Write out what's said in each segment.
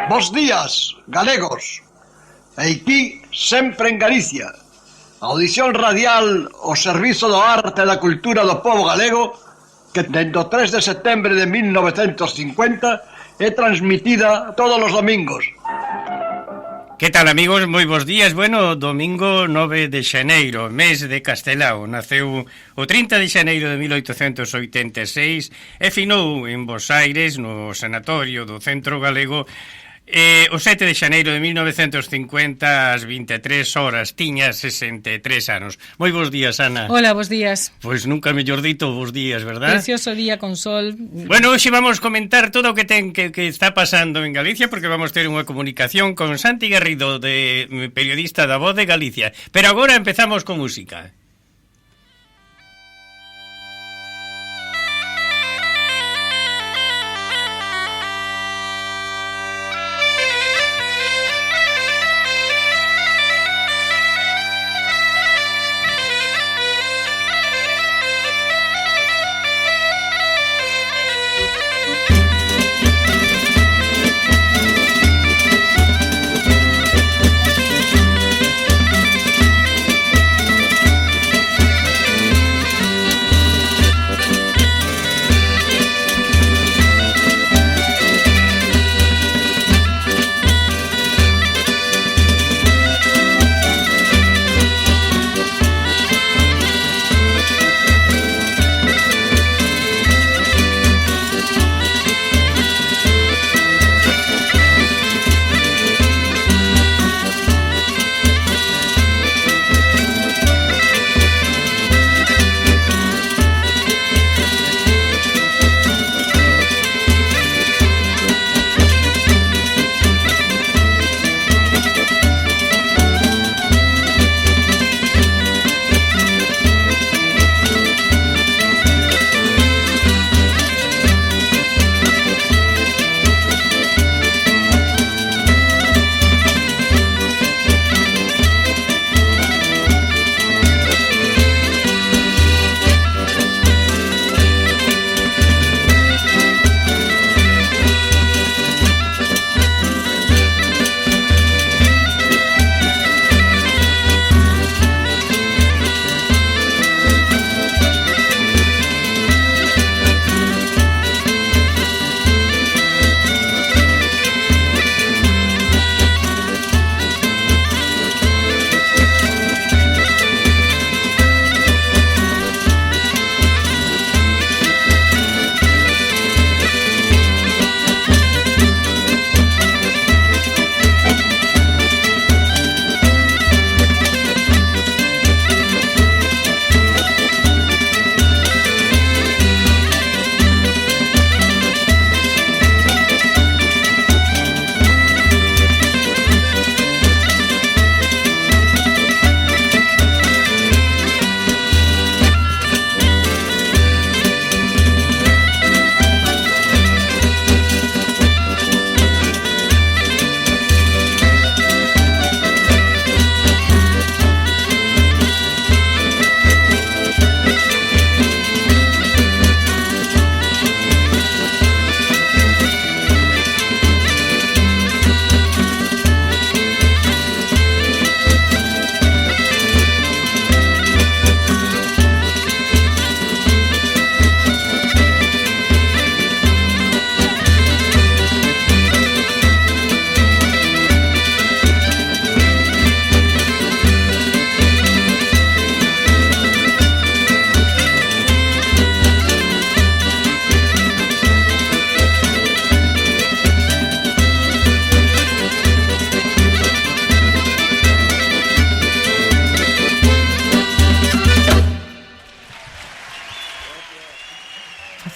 Bos días, galegos. Aquí, sempre en Galicia. Audición radial ao servizo do arte e da cultura do povo galego que dende o 3 de setembro de 1950 é transmitida todos os domingos. Que tal, amigos? Moi bons días. Bueno, domingo 9 de xaneiro, mes de Castelao. Naceu o 30 de xaneiro de 1886 e finou en Bos Aires, no sanatorio do Centro Galego, o 7 de xaneiro de 1950 ás 23 horas. Tiña 63 anos. Moi bons días, Ana. Hola, bons días. Pois nunca mellor dito bons días, verdad? Precioso día con sol. Bueno, hoxe vamos comentar todo o que está pasando en Galicia, porque vamos ter unha comunicación con Santi Garrido, periodista da Voz de Galicia. Pero agora empezamos con música.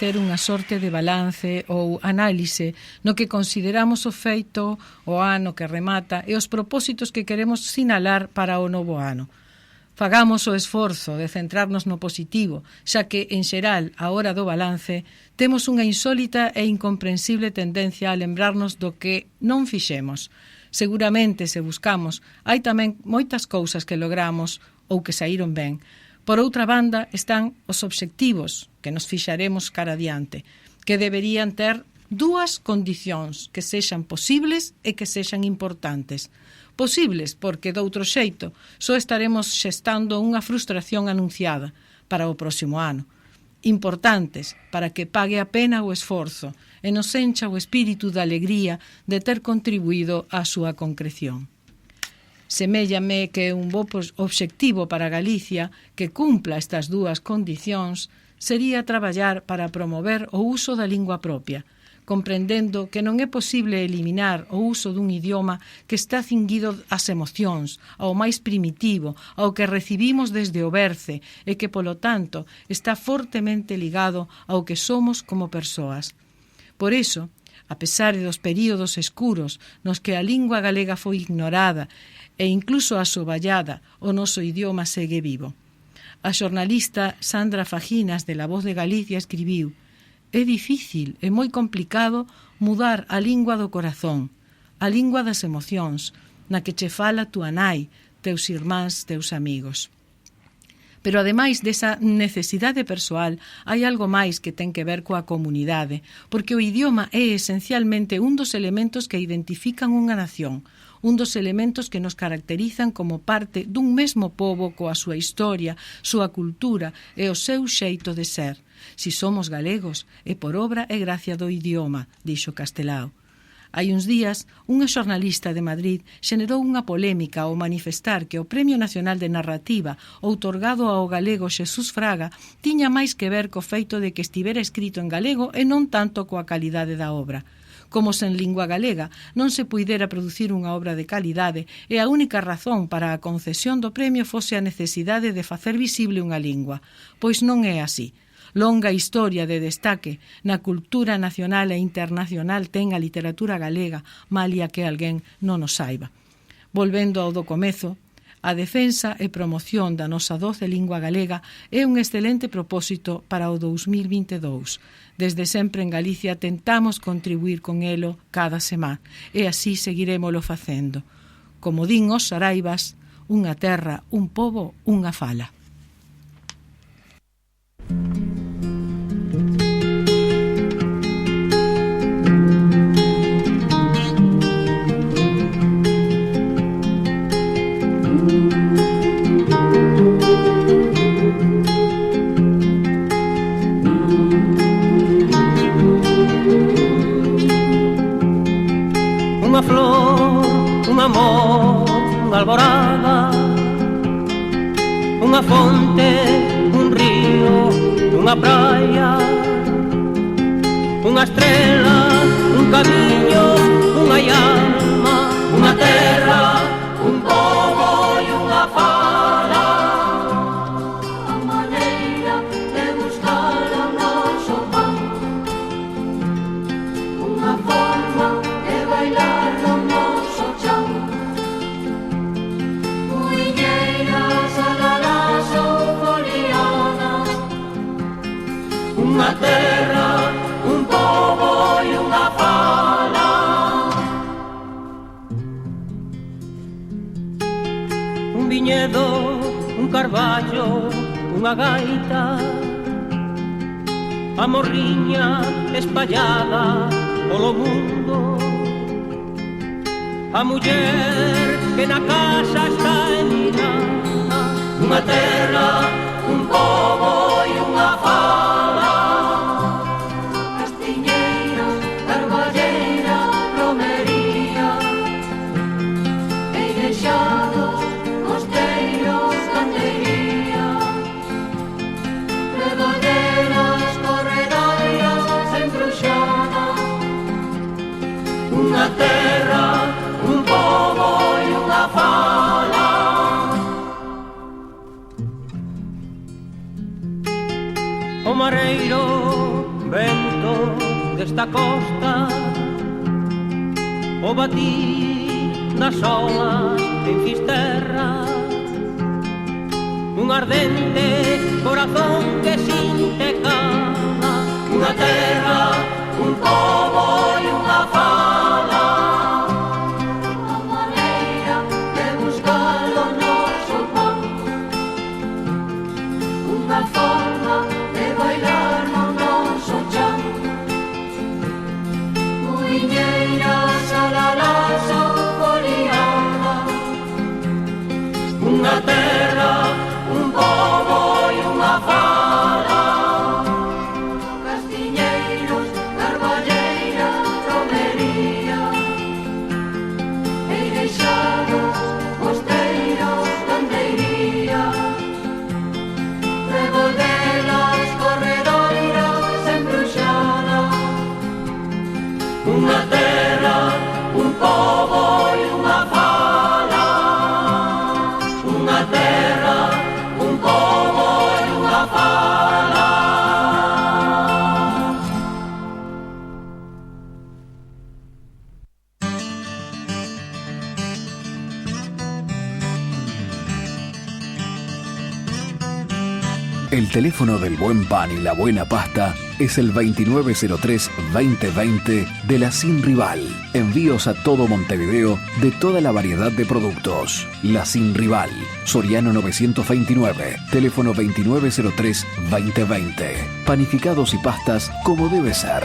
facer unha sorte de balance ou análise no que consideramos o feito, o ano que remata e os propósitos que queremos sinalar para o novo ano. Fagamos o esforzo de centrarnos no positivo, xa que, en xeral, a hora do balance, temos unha insólita e incomprensible tendencia a lembrarnos do que non fixemos. Seguramente, se buscamos, hai tamén moitas cousas que logramos ou que saíron ben. Por outra banda, están os obxectivos que nos fixaremos cara adiante, que deberían ter dúas condicións que sexan posibles e que sexan importantes. Posibles porque, doutro xeito, só estaremos xestando unha frustración anunciada para o próximo ano. Importantes para que pague a pena o esforzo e nos encha o espírito da alegría de ter contribuído á súa concreción. Seméllame que un bo obxectivo para Galicia que cumpla estas dúas condicións sería traballar para promover o uso da lingua propia, comprendendo que non é posible eliminar o uso dun idioma que está cinguido ás emocións, ao máis primitivo, ao que recibimos desde o berce e que, polo tanto, está fortemente ligado ao que somos como persoas. Por iso, a pesar dos períodos escuros nos que a lingua galega foi ignorada e incluso asoballada, o noso idioma segue vivo. A xornalista Sandra Faginas de La Voz de Galicia escribiu: é difícil e moi complicado mudar a lingua do corazón, a lingua das emocións, na que che fala túa nai, teus irmáns, teus amigos. Pero ademais desa necesidade persoal, hai algo máis que ten que ver coa comunidade, porque o idioma é esencialmente un dos elementos que identifican unha nación, un dos elementos que nos caracterizan como parte dun mesmo pobo coa súa historia, súa cultura e o seu xeito de ser. Si somos galegos, é por obra e gracia do idioma, dixo Castelao. Hai uns días, unha xornalista de Madrid xenerou unha polémica ao manifestar que o Premio Nacional de Narrativa outorgado ao galego Xesús Fraga tiña máis que ver co feito de que estivera escrito en galego e non tanto coa calidade da obra. Como se en lingua galega non se puidera producir unha obra de calidade e a única razón para a concesión do premio fose a necesidade de facer visible unha lingua. Pois non é así. Longa historia de destaque na cultura nacional e internacional ten a literatura galega, malia que alguén non o saiba. Volvendo ao do comezo, a defensa e promoción da nosa doce lingua galega é un excelente propósito para o 2022. Desde sempre en Galicia tentamos contribuir con elo cada semana e así seguiremoslo facendo. Como din os saraivas, unha terra, un pobo, unha fala. Unha flor, un amor, unha alborada, unha fonte, un río, unha praia, unha estrela, un camiño, unha alma, unha terra, un pobo e unha fala. A maneira de buscar o noso pan, unha forma de bailar no noso chan. Muiñeiras, alalas ou foliadas, unha terra, un pobo e unha fala. Un viñedo, un carballo, unha gaita, a morriña espallada polo mundo, a muller que na casa está enminada, unha terra, un pobo e unha fala. Castiñeira, carballeira, romería, eirexados, mosteiros, gandería, reborderas, corredairas, embruxadas, unha terra, un pobo e unha fala. O mareiro, vento desta costa, o batir das olas en Fisterra, un ardente corazón que sinte cala, unha terra, un pobo e unha fala. A maneira de buscar o noso pan, El teléfono del buen pan y la buena pasta es el 2903-2020 de la Sin Rival. Envíos a todo Montevideo de toda la variedad de productos. La Sin Rival, Soriano 929, teléfono 2903-2020. Panificados y pastas como debe ser.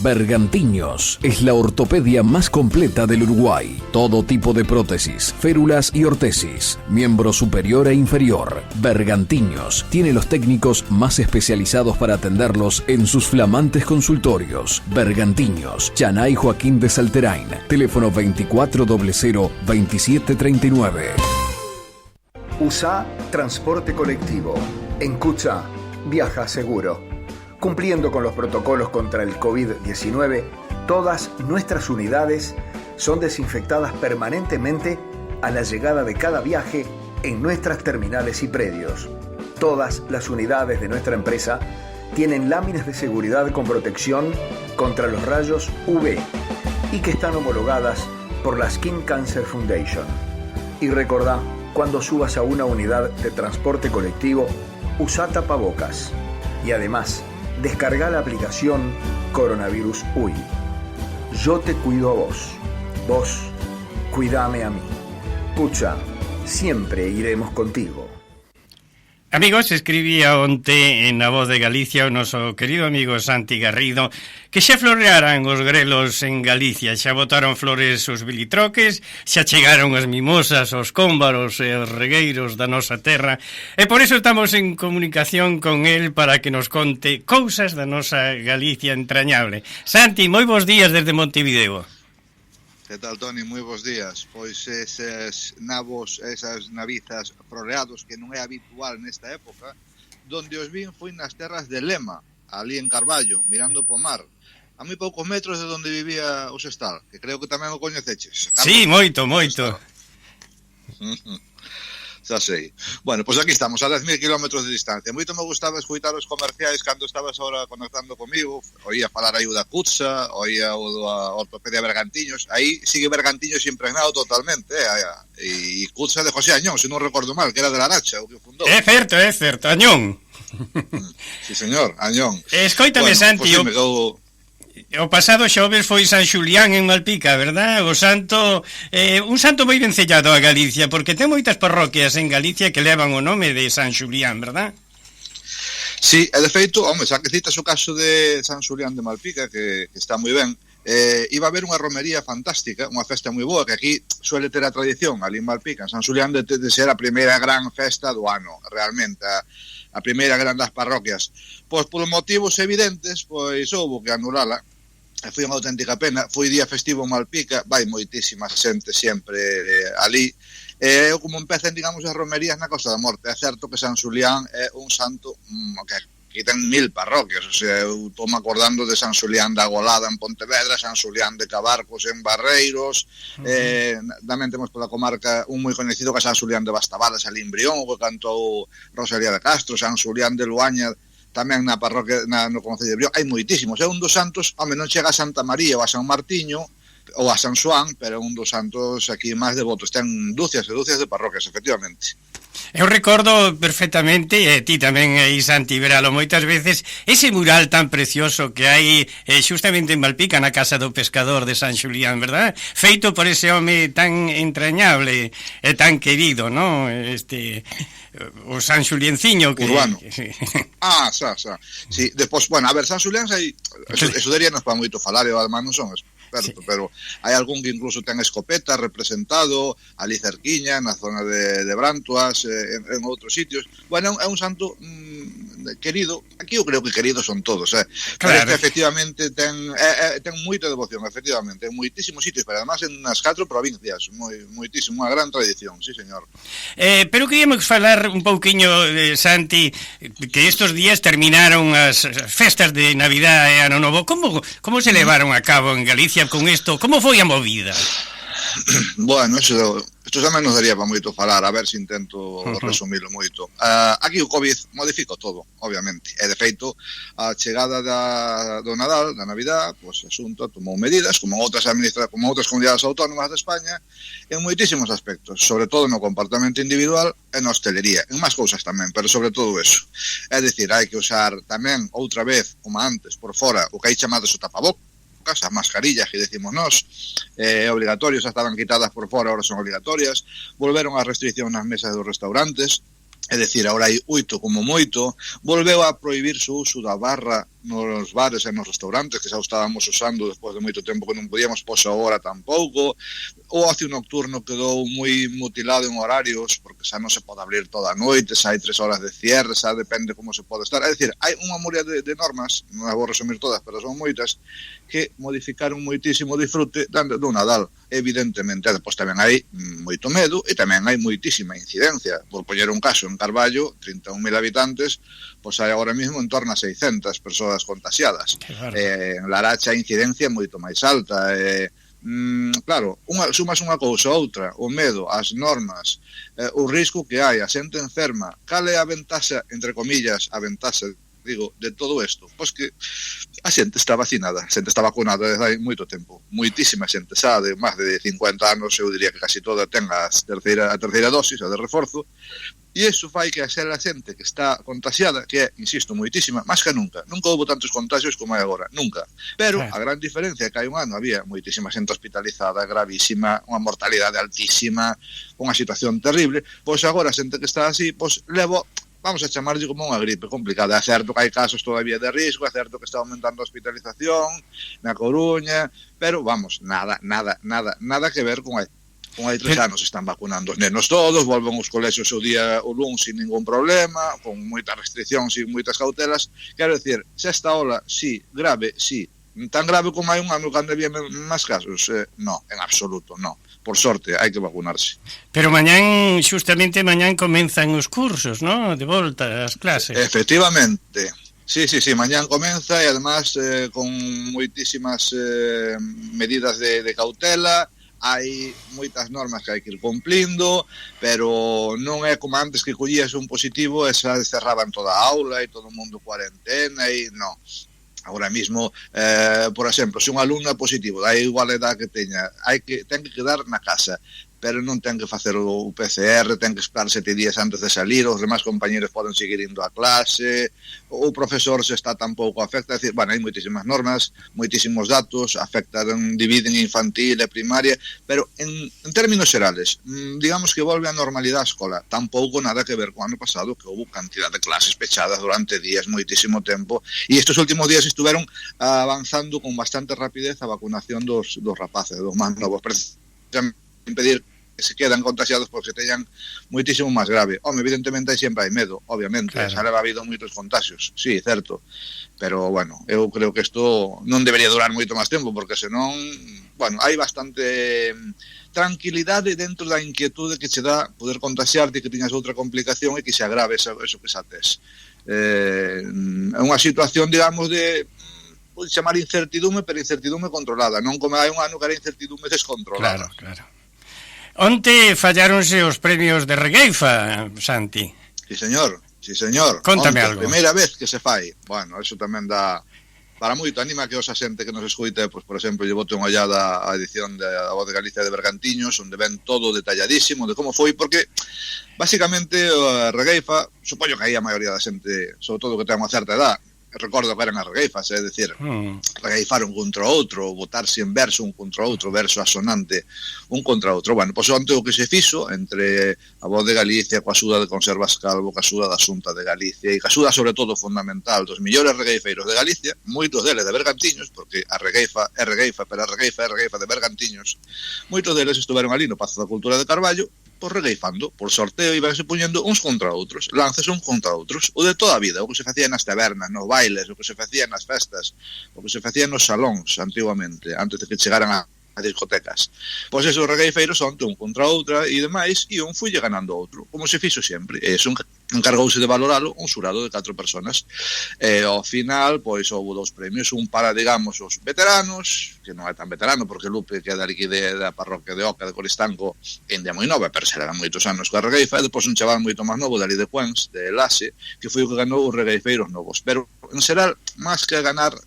Bergantiños es la ortopedia más completa del Uruguay. Todo tipo de prótesis, férulas y ortesis, miembro superior e inferior. Bergantiños tiene los técnicos más especializados para atenderlos en sus flamantes consultorios. Bergantiños, Chanay Joaquín de Salterain, teléfono 2400-2739. USA Transporte Colectivo. En Cucha, viaja seguro. Cumpliendo con los protocolos contra el COVID-19, todas nuestras unidades son desinfectadas permanentemente a la llegada de cada viaje en nuestras terminales y predios. Todas las unidades de nuestra empresa tienen láminas de seguridad con protección contra los rayos UV y que están homologadas por la Skin Cancer Foundation. Y recordá, cuando subas a una unidad de transporte colectivo, usa tapabocas. Y además, descarga la aplicación Coronavirus UI. Yo te cuido a vos. Vos, cuídame a mí. Pucha, siempre iremos contigo. Amigos, escribía onte en A Voz de Galicia o noso querido amigo Santi Garrido que xa florearan os grelos en Galicia, xa botaron flores os bilitroques, xa chegaron as mimosas, os cómbaros e os regueiros da nosa terra, e por eso estamos en comunicación con el para que nos conte cousas da nosa Galicia entrañable. Santi, moi bons días desde Montevideo. Que tal, Toni? Moi bons días. Pois eses nabos, esas navizas floreados que non é habitual nesta época, donde os vin foi nas terras de Lema, ali en Carballo, mirando po mar, a moi poucos metros de donde vivía o Sestal, que creo que tamén o coñeceches. Sí, moito, moito. Xa sei. Bueno, pois aquí estamos, a 10.000 kilómetros de distancia. Moito me gustaba escoitar os comerciais cando estabas ahora conectando comigo. Oía falar aí o da Cutsa, oía o da ortopedia Bergantiños. Aí sigue Bergantiños impregnado totalmente, e Cutsa de José Añón, se non recordo mal, que era de Laracha, o que fundou. É certo, Añón. Sí, señor, Añón. Escoítame, bueno, Santi, pues, o pasado xoves foi San Xulián en Malpica, verdad? O santo, un santo moi vencellado a Galicia, porque ten moitas parroquias en Galicia que levan o nome de San Xulián, verdad? Sí, e de feito, home, xa que citas o caso de San Xulián de Malpica, que está moi ben, iba a haber unha romería fantástica, unha festa moi boa, que aquí suele ter a tradición, ali en Malpica, en San Xulián, de ser a primeira gran festa do ano, realmente, a primeira gran das parroquias. Pois, por motivos evidentes, pois, houbo que anulala, e foi unha auténtica pena. Foi día festivo en Malpica, vai moitísima xente sempre ali, e como empecen, digamos, as romerías na Costa da Morte. É certo que San Xulián é un santo que ten 1000 parroquias, o sea, eu estou me acordando de San Xulián da Golada en Pontevedra, San Xulián de Cabarcos en Barreiros, tamén temos pola comarca un moi coñecido que é San Xulián de Bastabadas ali en Brión, o que cantou Rosalía de Castro, San Xulián de Luaña tamén na parroquia, no concello de Brión. Hai moitísimos, é un dos santos, home, non chega a Santa María ou a San Martiño ou a San Xoán, pero é un dos santos aquí máis devotos. Ten dúcias e dúcias de parroquias, efectivamente. Eu recordo perfectamente, e ti tamén aí, Santi, veralo moitas veces, ese mural tan precioso que hai xustamente en Malpica, na Casa do Pescador de San Xulián, verdad? Feito por ese home tan entrañable e tan querido, ¿no? O San Xulienciño que... Urbano. Xa. Sí, despois, bueno, a ver, San Xulián eso daríanos para moito falar, e además non son experto, sí. Pero hai algún que incluso ten escopeta representado ali cerquiña, na zona de Brantuas, en outros sitios. Bueno, é un santo querido. Aquí eu creo que queridos son todos, Claro. Pero que efectivamente ten moita devoción, efectivamente, en moitísimos sitios, pero además en nas 4 provincias, moitísimo, unha gran tradición, sí, señor. Pero queríamos falar un pouquiño, Santi, que estos días terminaron as festas de Navidad e Ano Novo. Como se levaron a cabo en Galicia con isto? Como foi a movida? Bueno, isto tamén nos daría para moito falar, a ver se intento resumilo moito. Aquí o COVID modifica todo, obviamente, e de feito a chegada do Nadal, da Navidad, pois a Xunta tomou medidas, como outras comunidades autónomas de España, en moitísimos aspectos, sobre todo no comportamento individual e na hostelería, en máis cousas tamén, pero sobre todo eso. É dicir, hai que usar tamén outra vez, como antes, por fora, o que hai chamados o tapabocas, as mascarillas que decimos nós, obligatorios, estaban quitadas por fora, ahora son obligatorias, volveron a restricción nas mesas dos restaurantes, é dicir, agora hai 8 como moito, volveu a prohibirse o uso da barra nos bares e nos restaurantes, que xa o estábamos usando despois de moito tempo que non podíamos, pois agora tampouco. O ocio nocturno quedou moi mutilado en horarios, porque xa non se pode abrir toda a noite, xa hai 3 horas de cierre, xa depende como se pode estar. É dicir, hai unha moria de normas, non as vou resumir todas, pero son moitas, que modificaron moitísimo o disfrute do Nadal, evidentemente. Depois tamén hai moito medo e tamén hai moitísima incidencia. Por poñer un caso, en Carballo, 31.000 habitantes, pois hai agora mesmo en torno a 600 persoas contagiadas. En Laracha a incidencia é moito máis alta. Claro, sumas unha cousa a outra, o medo, as normas, o risco que hai, a xente enferma. Cal é a ventaxa, entre comillas, a ventaxa, digo, de todo isto? Pois que a xente está vacinada, a xente está vacunada desde hai moito tempo. Moitísima xente xa de máis de 50 anos, eu diría que casi toda ten a terceira dosis, a de reforzo, e iso fai que a xente que está contagiada, que é, insisto, moitísima, máis que nunca houbo tantos contagios como hai agora, nunca. Pero a gran diferencia é que hai un ano había moitísima xente hospitalizada, gravísima, unha mortalidade altísima, unha situación terrible, pois agora a xente que está así, pois levo, vamos a chamarlle como unha gripe complicada. É certo que hai casos todavía de risco, é certo que está aumentando a hospitalización na Coruña, pero vamos, nada que ver con hai 3 anos. Están vacunando os nenos todos, volven os colexios o luns sin ningún problema, con moitas restriccións e moitas cautelas. Quero dicir, esta ola, sí, grave, sí, tan grave como hai un ano cando había máis casos, no, en absoluto, no. Por sorte, hai que vacunarse. Pero justamente mañán comenzan os cursos, ¿no? De volta ás clases. Efectivamente. Sí, mañán comeza e además con moitísimas medidas de cautela. Hai moitas normas que hai que ir cumplindo, pero non é como antes que collías un positivo e xa cerraban toda a aula e todo o mundo cuarentena e non. Agora mismo, por exemplo, se un alumno é positivo, da igual edad que teña, ten que quedar na casa, pero non ten que facer o PCR, ten que esperar 7 días antes de salir, os demais compañeros poden seguir indo a clase, o profesor se está tampouco afecta, é dicir, bueno, hai moitísimas normas, moitísimos datos, dividen infantil e primaria, pero en términos xerales, digamos que volve a normalidade a escola, tampouco nada que ver co ano pasado, que houve cantidad de clases pechadas durante días, moitísimo tempo, e estes últimos días estuveron avanzando con bastante rapidez a vacunación dos rapaces, dos máis novos, precisamente impedir que se quedan contagiados porque se teñan moitísimo máis grave. Evidentemente sempre hai medo, obviamente, claro. Xa leva habido moitos contagios, sí, certo, pero bueno, eu creo que isto non debería durar moito máis tempo, porque senón, bueno, hai bastante tranquilidade dentro da inquietude que che dá poder contagiarte, que tiñas outra complicación e que se agrave eso que xa tes. É unha situación, digamos, de chamar incertidume, pero incertidume controlada, non como hai un ano que era incertidume descontrolada. Claro. Onte falláronse os premios de Regueifa, Santi. Sí, señor. Contame onte, algo. Primeira vez que se fai. Bueno, eso tamén dá para moito, anima que os xente que nos escoite, pues, por exemplo, lle bote unha ollada á edición da Voz de Galicia de Bergantiños, onde ven todo detalladísimo de como foi, porque basicamente Regueifa, supoño que aí a maioría da xente, sobre todo que ten unha certa edad, recordo que eran as regueifas, é dicir, regueifaron contra outro, botarse en verso un contra outro, verso asonante un contra outro. Bueno, pois onte o que se fixo entre a Voz de Galicia, coa axuda de Conservas Calvo, coa axuda da Xunta de Galicia e coa axuda sobre todo fundamental dos millores regueifeiros de Galicia, moitos deles de Bergantiños, porque a regueifa é regueifa, pero a regueifa é regueifa de Bergantiños, moitos deles estuveron ali no Pazo da Cultura de Carballo, por regueifando, por sorteo, ibanse puñendo uns contra outros, lances uns contra outros, o de toda a vida, o que se facía nas tabernas, nos bailes, o que se facía nas festas, o que se facía nos salóns, antiguamente, antes de que chegaran a as discotecas. Pois esos regueifeiros onte un contra outra e demais, e un fulle ganando outro, como se fixo sempre. E iso encargouse de valoralo un xurado de 4 personas. E ao final, pois, houve 2 premios, un para, digamos, os veteranos, que non é tan veterano, porque Lupe, que é da liquide da parroquia de Oca, de Coristanco, ainda moi nova, pero será moitos anos coa regueifa, e depois un chaval moito máis novo, dali de Cuens, de Lase, que foi o que ganou os regueifeiros novos. Pero, en xeral, máis que ganar,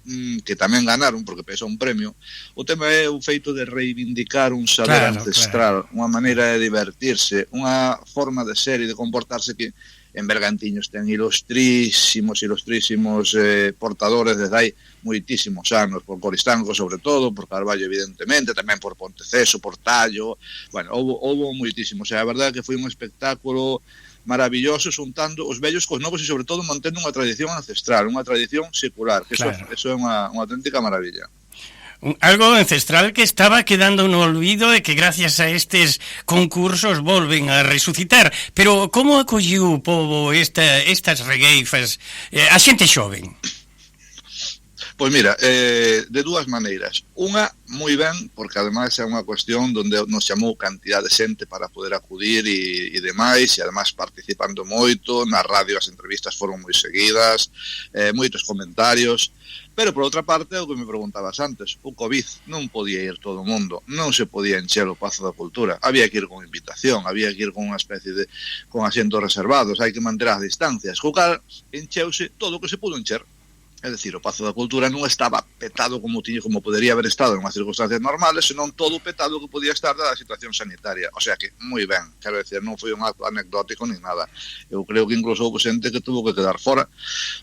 que tamén ganaron, porque pesa un premio, o tema é o feito de reivindicar un saber ancestral, unha maneira de divertirse, unha forma de ser e de comportarse que en Bergantiños ten ilustrísimos portadores desde hai moitísimos anos, por Coristanco sobre todo, por Carballo evidentemente, tamén por Ponteceso, por Tallo, bueno, houve moitísimos, e a verdade é que foi un espectáculo maravilloso, xuntando os vellos cos novos e sobre todo mantendo unha tradición ancestral, unha tradición secular, que claro. Eso é unha auténtica maravilla. Algo ancestral que estaba quedando no olvido e que gracias a estes concursos volven a resucitar. Pero como acolliu o povo estas regueifas, a xente xoven? Pois mira, de 2 maneiras. Unha, moi ben, porque ademais é unha cuestión onde nos chamou cantidad de xente para poder acudir e demais, e ademais participando moito, na radio as entrevistas foron moi seguidas, moitos comentarios. Pero, por outra parte, é o que me preguntabas antes, o COVID non podía ir todo o mundo, non se podía encher o Pazo da Cultura, había que ir con invitación, había que ir con unha especie de, con asientos reservados, hai que manter as distancias, co cal encheuse todo o que se pudo encher. É dicir, o Pazo da Cultura non estaba petado como podería haber estado en unhas circunstancias normales, senón todo petado que podía estar da situación sanitaria. O sea que, moi ben, quero dicir, non foi un acto anecdótico nin nada. Eu creo que incluso houve xente que tuvo que quedar fora,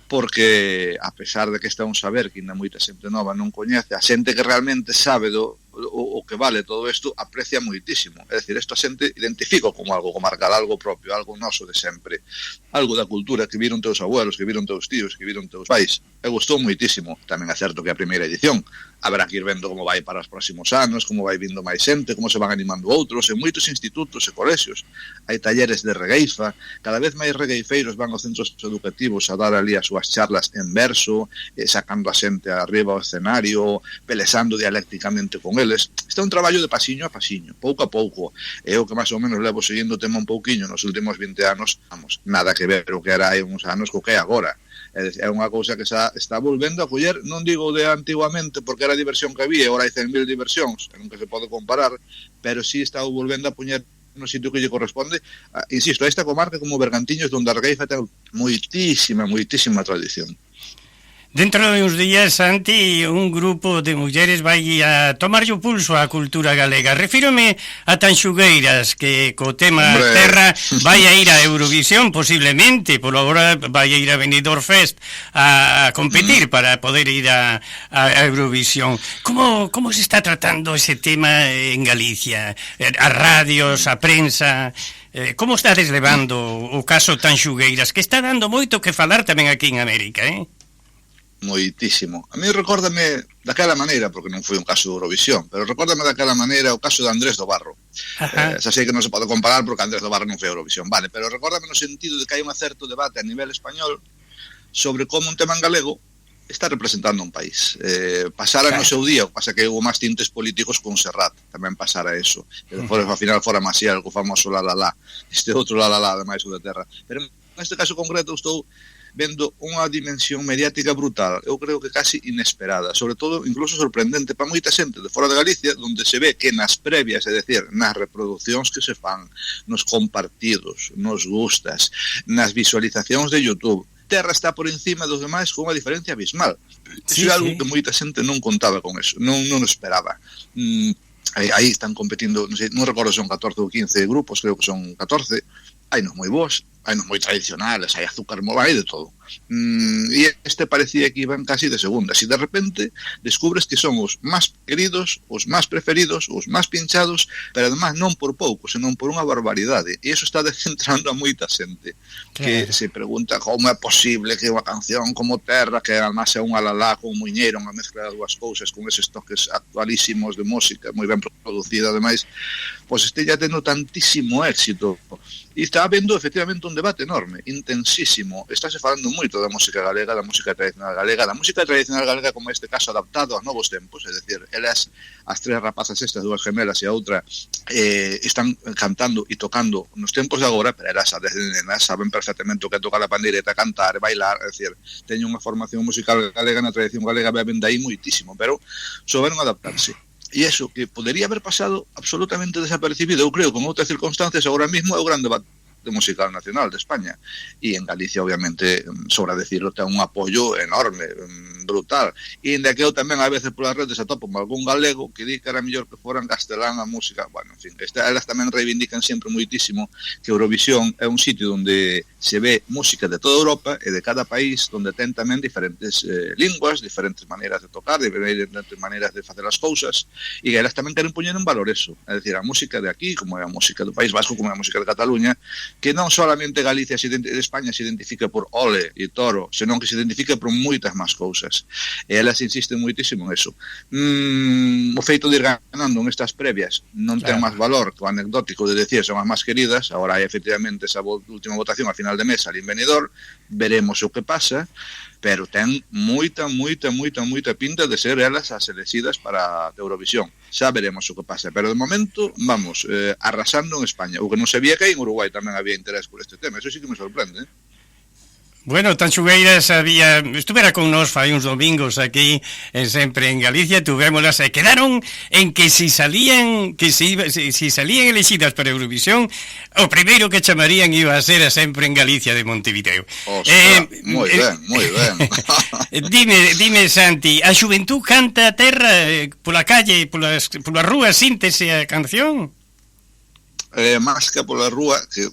porque, a pesar de que está un saber que ainda moita xente nova non coñece, a xente que realmente sabe o que vale todo isto, aprecia moitísimo. É dicir, isto a xente identifica como algo comarcal, algo propio, algo noso de sempre, algo da cultura que viron teus abuelos, que viron teus tíos, que viron teus pais. E gustou moitísimo. Tamén é certo que a primeira edición haberá que ir vendo como vai para os próximos anos, como vai vindo máis xente, como se van animando outros, en moitos institutos e colexios. Hai talleres de regueifa, cada vez máis regueifeiros van aos centros educativos a dar ali as súas charlas en verso, sacando a xente arriba ao escenario, pelesando dialécticamente con eles. Este é un traballo de pasiño a pasiño, pouco a pouco. É o que máis ou menos levo seguindo o tema un pouquiño nos últimos 20 anos, vamos, nada que ver o que era hai uns anos co que é agora. É unha cousa que xa está volvendo a coller, non digo de antiguamente porque era a diversión que había, agora hai 100.000 diversións, nunca se pode comparar, pero sí está volvendo a poñer no sitio que lle corresponde, insisto, a esta comarca como Bergantiños, donde a regueifa ten moitísima tradición. Dentro de uns días, Santi, un grupo de mulleres vai a tomarlle o pulso á cultura galega. Refírome a Tanxugueiras, que co tema terra vai a ir a Eurovisión, posiblemente, por agora vai a ir a Benidorm Fest a competir para poder ir a Eurovisión. Como se está tratando ese tema en Galicia? As radios, a prensa... Como estades levando o caso Tanxugueiras, que está dando moito que falar tamén aquí en América, Moitísimo. A mí recórdame daquela maneira, porque non foi un caso de Eurovisión, pero recórdame daquela maneira o caso de Andrés do Barro. Xa sei que non se pode comparar porque Andrés do Barro non foi Eurovisión, vale, pero recórdame no sentido de que hai un certo debate a nivel español sobre como un tema en galego está representando un país. Pasara no seu día, pasa que houve máis tintes políticos con Serrat, tamén pasara eso. Ao final fora máis algo famoso la la la, este outro la la la, ademais o de terra. Pero neste caso concreto estou vendo unha dimensión mediática brutal, eu creo que casi inesperada, sobre todo incluso sorprendente para moita xente de fora de Galicia, onde se ve que nas previas, é dicir, nas reproduccións que se fan, nos compartidos, nos gustas, nas visualizacións de YouTube, terra está por encima dos demais con unha diferencia abismal. Iso é algo que moita xente non contaba con eso, non esperaba. Aí están competindo, non recordo se son 14 ou 15 grupos, creo que son 14, hai nos moi bons, hai nos moi tradicionales, hai azúcar, hai de todo. E este parecía que iban casi de segundas, e de repente descubres que son os máis queridos, os máis preferidos, os máis pinchados, pero además non por pouco, senón por unha barbaridade, e iso está descentrando a moita xente que se pregunta como é posible que unha canción como Terra, que además é un alalá con un muiñeiro, unha mezcla de dúas cousas con eses toques actualísimos de música, moi ben producida ademais, pois este ya tendo tantísimo éxito. E está habendo efectivamente un debate enorme, intensísimo, estáse falando moito da música galega, da música tradicional galega como este caso adaptado aos novos tempos, é dicir, elas, as tres rapazas estas, dúas gemelas e a outra, están cantando e tocando nos tempos de agora, pero elas saben perfectamente o que tocar a pandeireta, cantar, bailar, é dicir, teñen unha formación musical galega na tradición galega, beben dai moitísimo, pero souberon adaptarse. E iso que podería haber pasado absolutamente desapercibido, eu creo, con outras circunstancias, agora mesmo é o gran debate musical nacional de España, e en Galicia obviamente, sobra decirlo, ten un apoio enorme, brutal, e ainda que eu tamén a veces polas redes atopo con algún galego que di que era mellor que foran castelán a música, bueno, en fin, elas tamén reivindican sempre moitísimo que Eurovisión é un sitio onde se ve música de toda Europa e de cada país, onde ten tamén diferentes linguas, diferentes maneiras de tocar, diferentes maneiras de facer as cousas, e elas tamén queren poñer en valor eso, é dicir, a música de aquí, como é a música do País Vasco, como é a música de Cataluña, que non solamente Galicia España se identifica por Ole e Toro, senón que se identifica por moitas máis cousas. E elas insisten moitísimo en eso. O feito de ir ganando nestas previas non ten máis valor que o anecdótico de decir son as máis queridas. Agora hai efectivamente esa última votación a final de mes ali en Benidorm, veremos o que pasa, pero ten moita pinta de ser elas as elegidas para a Eurovisión. Xa veremos o que pasa, pero de momento vamos arrasando en España. O que non sabía que en Uruguai tamén había interés por este tema, eso sí que me sorprende, Bueno, Tanxugueiras estuvera con nós fai uns domingos aquí sempre en Galicia, tuvémolas e quedaron en que si salían elegidas para Eurovisión, o primeiro que chamarían iba a ser sempre en Galicia de Montevideo. Moi ben. Dime, Santi, a xuventud canta a terra pola calle, polas rúas, síntese a canción? Máis que pola rúa, que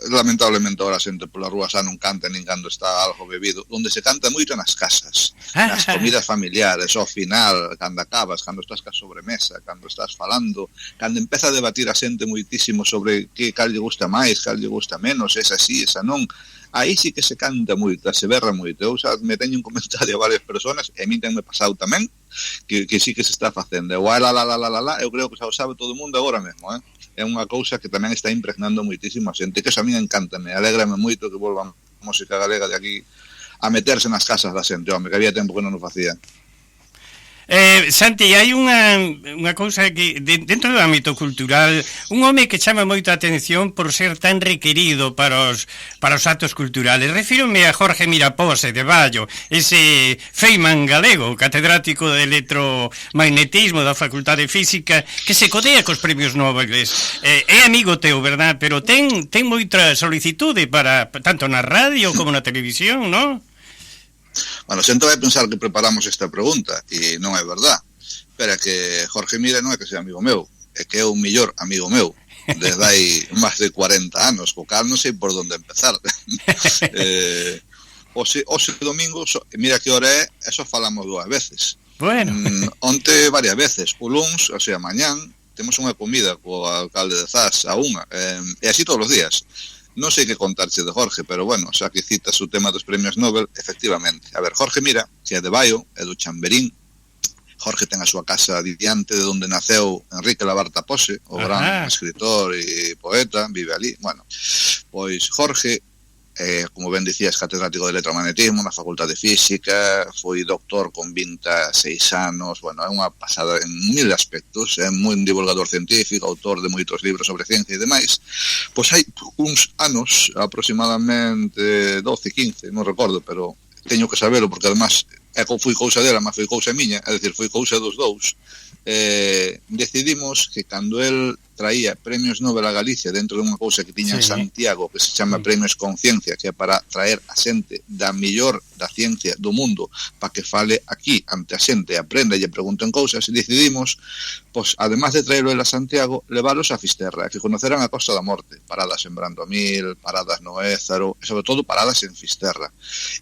lamentablemente ahora a xente pola rúa xa non canta nin cando está algo bebido, onde se canta moito nas casas, nas comidas familiares, ao final, cando acabas, cando estás ca sobremesa, cando estás falando, cando empeza a debatir a xente moitísimo sobre cal lle gusta máis, cal lle gusta menos, esa sí, esa non, aí sí que se canta moito, se berra moito. Eu xa me teño un comentario a varias personas, e a mí tenme pasado tamén, que sí que se está facendo, eu eu creo que xa o sabe todo o mundo agora mesmo, é unha cousa que tamén está impregnando moitísimo a xente, que a mí encántame, alégrame moito que volvan a música galega de aquí a meterse nas casas da xente, home, que había tempo que non o facía. Santi, hai unha cousa que dentro do ámbito cultural, un home que chama moita atención por ser tan requerido para os actos culturales. Refírome a Jorge Mirapose de Vallo, ese Feynman galego, catedrático de electromagnetismo da Facultade de Física, que se codea cos premios Nobel. É amigo teu, verdad? Pero ten moita solicitude para tanto na radio como na televisión, non? Bueno, xente vai pensar que preparamos esta pregunta e non é verdad, pero é que Jorge Mira non é que sea amigo meu, é que é o mellor amigo meu desde hai máis de 40 anos, co cal non sei por onde empezar. Hoxe domingo, mira que hora é, eso falamos 2 veces. Bueno. Onte varias veces, o luns, o sea, mañán, temos unha comida co alcalde de Zas a unha, e así todos os días. Non sei que contarche de Jorge, pero bueno, xa que citas o tema dos premios Nobel, efectivamente. A ver, Jorge Mira, que é de Baio, é do Chamberín. Jorge ten a súa casa diante de onde naceu Enrique Labarta Pose, o gran escritor e poeta, vive ali. Bueno, pois Jorge, como ben dicías, catedrático de electromagnetismo na Facultade de Física, foi doctor con 26 anos, bueno, é unha pasada en 1000 aspectos, é moi un divulgador científico, autor de moitos libros sobre ciencia e demais. Pois hai uns anos, aproximadamente 12, 15, non recordo, pero teño que sabelo, porque además foi cousa dela, mas foi cousa miña, é dicir, foi cousa dos dous. Decidimos que cando el traía premios Nobel a Galicia dentro de unha cousa que tiña en Santiago, que se chama Premios Conciencia, que é para traer a xente da mellor da ciencia do mundo para que fale aquí ante a xente, aprenda e lle pregunten cousas, e decidimos, pois, además de traerlo a Santiago, leválos a Fisterra, que conoceran a Costa da Morte, paradas en Brandomil, paradas no Ézaro, e sobre todo paradas en Fisterra.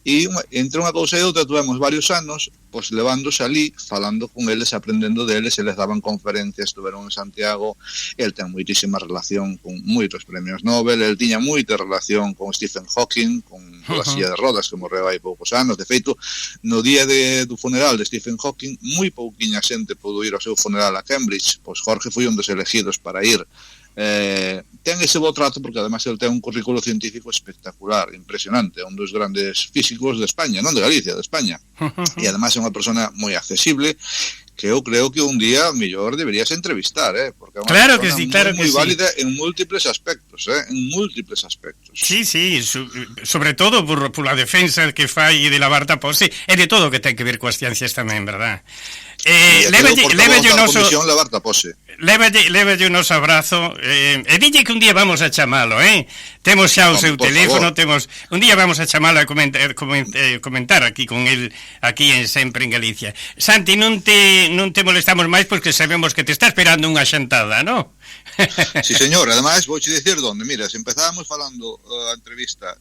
E entre unha cousa e outra tuvemos varios anos pois levándose ali, falando con eles, aprendendo deles, eles daban conferencias, estuveron en Santiago, el ten moitísima relación con moitos premios Nobel, el tiña moita relación con Stephen Hawking, con a silla de rodas que morreu hai poucos anos. De feito, no día do funeral de Stephen Hawking, moi pouquiña xente pudo ir ao seu funeral a Cambridge, pois Jorge foi un dos elegidos para ir ten ese bo trato porque además ele ten un currículo científico espectacular, impresionante, un dos grandes físicos de España, non de Galicia, de España. E además é unha persona moi accesible que eu creo que un día mellor deberías entrevistar, porque é unha claro que sí, claro que moi sí. válida en múltiples aspectos, en múltiples aspectos. Sí, sí, sobre todo por la defensa que fai de la Barta Pose e de todo o que ten que ver coas ciencias tamén, verdad? Lévelle o noso abrazo e dille que un día vamos a chamalo, temos xa o seu teléfono, un día vamos a chamalo a comentar aquí con el aquí en Sempre en Galicia. Santi, non te molestamos máis porque sabemos que te está esperando unha xantada, non? Sí, señor, ademais vouche dicir donde, mira, se empezábamos falando a entrevista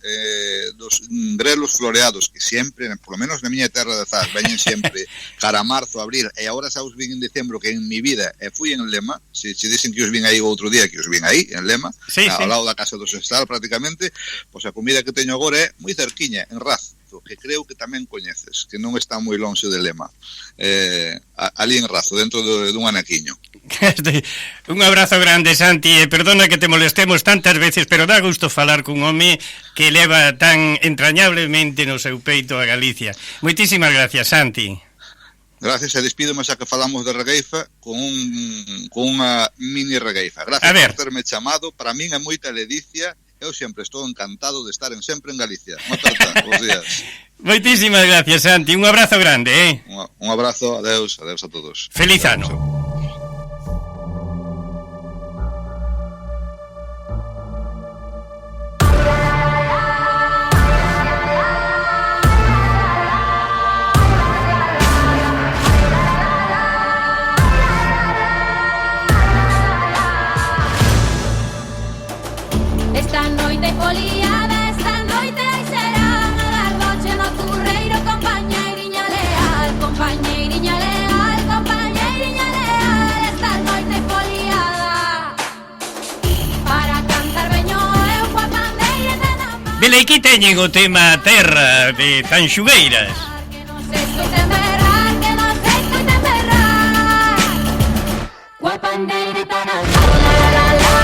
dos grelos floreados que sempre, por lo menos na miña terra de Zas, veñen sempre cara a marzo, abril, e agora xa os vin en decembro, que en mi vida fui en Lema, se dicen que os vin aí outro día, que os vin aí, en Lema, sí, ao lado da Casa do Sestral prácticamente, pois a comida que teño agora é moi cerquiña, en Razo, que creo que tamén coñeces, que non está moi lonxe de Lema, ali en Razo, dentro dun anaquiño. Un abrazo grande, Santi, e perdona que te molestemos tantas veces, pero dá gusto falar cun home que leva tan entrañablemente no seu peito a Galicia. Moitísimas gracias, Santi. Gracias, e despídome xa que falamos de regueifa con unha mini regueifa. Gracias por terme chamado, para min é moita ledicia, eu sempre estou encantado de estar sempre en Galicia. Unha aperta, bons días. Moitísimas gracias, Santi, un abrazo grande, Un abrazo, adeus a todos. Feliz ano. Esta noite foliada, esta noite aí será a dar noche no curreiro, compañeiriña leal, compañeiriña leal, compañeiriña leal. Esta noite foliada, para cantar veño eu coa bandeira de na man. Veleiki teñen o tema Terra de Tanxugueiras. Que non se escoiten berrar, que non se escoiten berrar, coa bandeirita na man, la la la.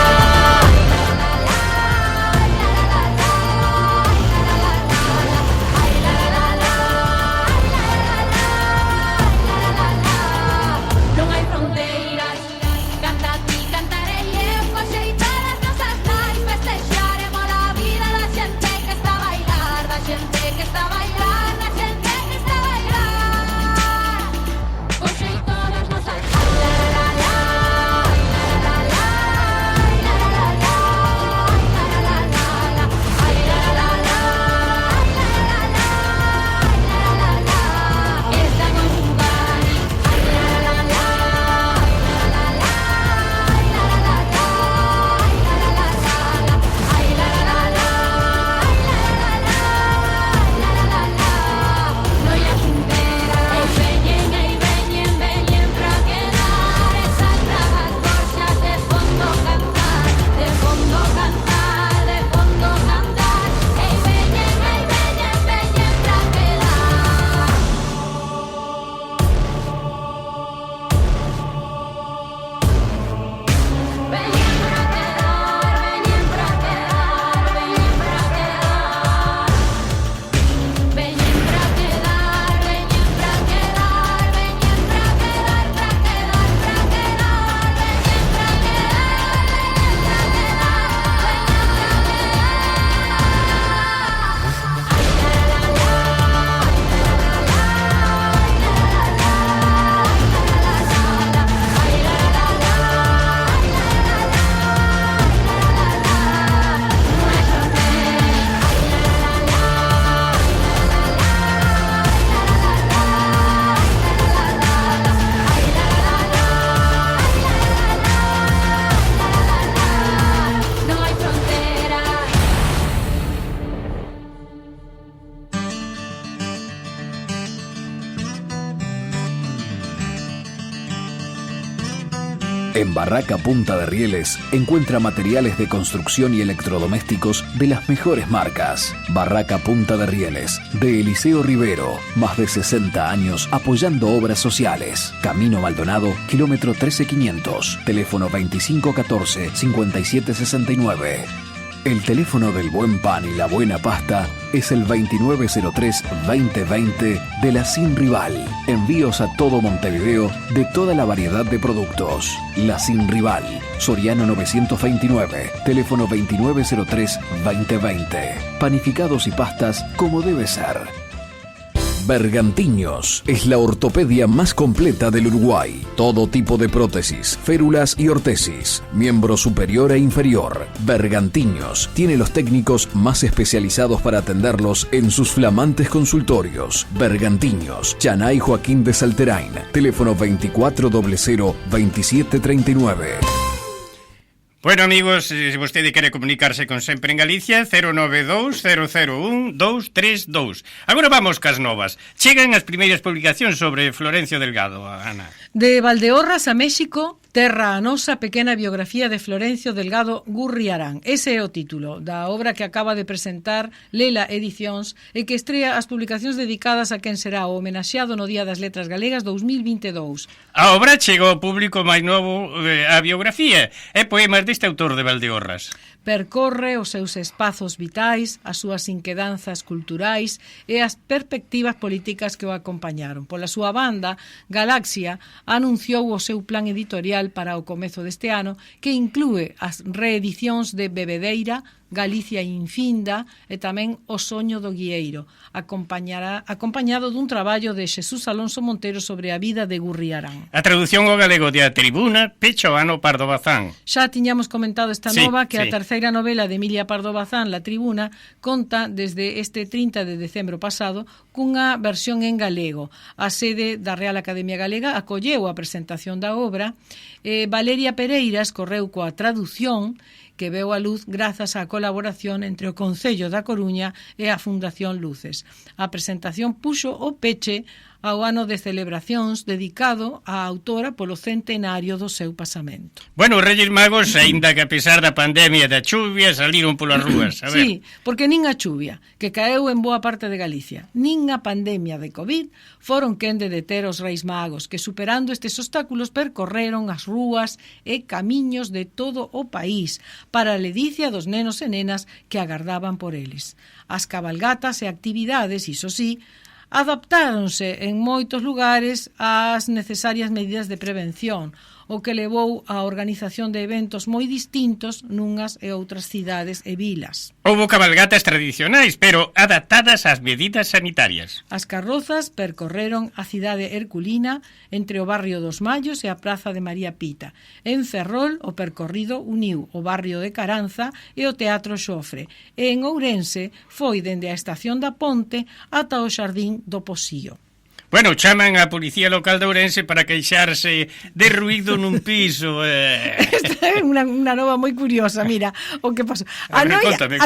En Barraca Punta de Rieles encuentra materiales de construcción y electrodomésticos de las mejores marcas. Barraca Punta de Rieles, de Eliseo Rivero, más de 60 años apoyando obras sociales. Camino Maldonado, kilómetro 13500, teléfono 2514-5769. El teléfono del buen pan y la buena pasta es el 2903-2020 de la Sin Rival. Envíos a todo Montevideo de toda la variedad de productos. La Sin Rival, Soriano 929, teléfono 2903-2020. Panificados y pastas como debe ser. Bergantiños es la ortopedia más completa del Uruguay. Todo tipo de prótesis, férulas y ortesis, miembro superior e inferior. Bergantiños tiene los técnicos más especializados para atenderlos en sus flamantes consultorios. Bergantiños, Chanay Joaquín de Salterain, teléfono 2400-2739. Bueno, amigos, se vostede quere comunicarse con Sempre en Galicia, 092-001-232. Agora vamos cas novas. Chegan as primeiras publicacións sobre Florencio Delgado, Ana. De Valdeorras a México, terra a nosa pequena biografía de Florencio Delgado Gurriarán. Ese é o título da obra que acaba de presentar Lela Edicións e que estrea as publicacións dedicadas a quen será o homenaxeado no Día das Letras Galegas 2022. A obra chegou ao público máis novo a biografía e poemas deste autor de Valdeorras. Percorre os seus espazos vitais, as súas inquedanzas culturais e as perspectivas políticas que o acompañaron. Pola súa banda, Galaxia anunciou o seu plan editorial para o comezo deste ano, que inclúe as reedicións de Bebedeira, Galicia Infinda e tamén O soño do guieiro, acompañado dun traballo de Xesús Alonso Montero sobre a vida de Gurriarán. A traducción ao galego de A Tribuna, Pecho Ano Pardo Bazán. Xa tiñamos comentado esta nova que a terceira novela de Emilia Pardo Bazán, La Tribuna, conta desde este 30 de decembro pasado cunha versión en galego. A sede da Real Academia Galega acolleu a presentación da obra. Valeria Pereira escorreu coa traducción que veu a luz grazas á colaboración entre o Concello da Coruña e a Fundación Luces. A presentación puxo o peche ao ano de celebracións dedicado á autora polo centenario do seu pasamento. Bueno, os Reyes Magos, aínda que a pesar da pandemia e da chuvia, saliron polas rúas. A ver. Sí, porque nin a chuvia, que caeu en boa parte de Galicia, nin a pandemia de COVID foron quen de deter os Reis Magos, que superando estes obstáculos percorreron as rúas e camiños de todo o país para a ledicia dos nenos e nenas que agardaban por eles. As cabalgatas e actividades, iso sí, adaptáronse en moitos lugares ás necesarias medidas de prevención, o que levou á organización de eventos moi distintos nunhas e outras cidades e vilas. Houbo cabalgatas tradicionais, pero adaptadas ás medidas sanitarias. As carrozas percorreron a cidade herculina entre o barrio dos Mallos e a praza de María Pita. En Ferrol, o percorrido uniu o barrio de Caranza e o Teatro Xofre. E en Ourense foi dende a estación da Ponte ata o Xardín do Posío. Bueno, chaman a Policía Local de Ourense para queixarse de ruído nun piso. Esta é unha nova moi curiosa, mira, o que pasou. A